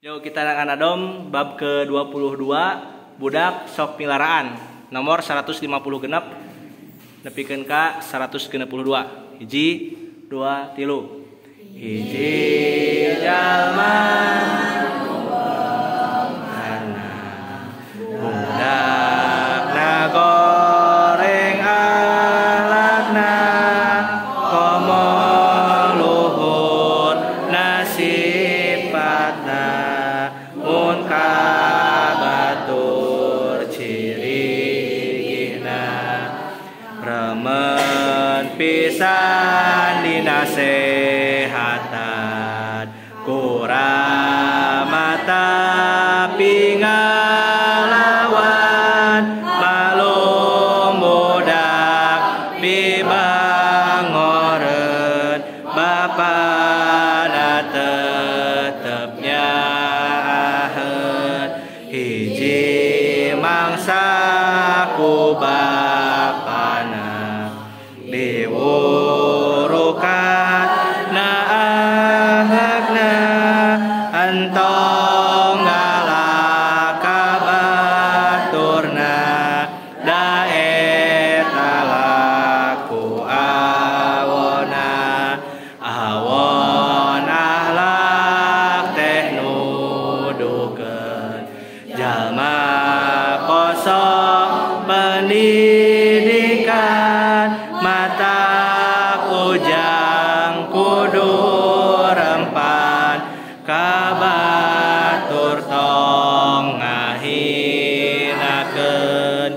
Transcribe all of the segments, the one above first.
Yuk kita akan adom bab ke-22 budak sok pilaraan nomor 150 genep nepikeun ka 162 hiji dua tilu hiji jalma budak nagoreng alatna komo luhur nasipatna mun kabatur cirigihna remen pisan dinasehatan kuramata pingalawan malum budak pibangoreun bapana tetepnya hiji mangsa ku bapana diwurukan na ahlakna antong ngalaka baturna da eta laku awona awon ahlak teh nudukeun jalma kosong pendidikan mata kujang kudu rempan kabatur tong ngahinakeun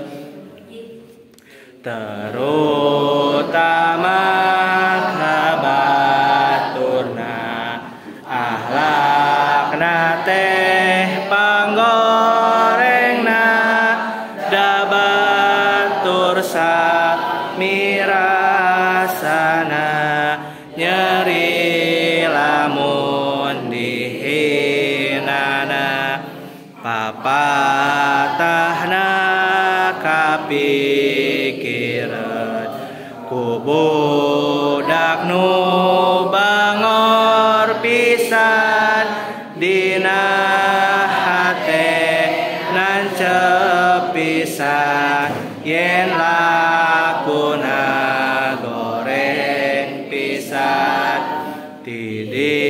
terutama kabaturna ahlakna teh panggorengna da batur samirasana nyeri lamun dihinana papatahna kapikireun ku budak nu bangor pisan dina hate nancep pisan yen lakuna goreng pisan tidih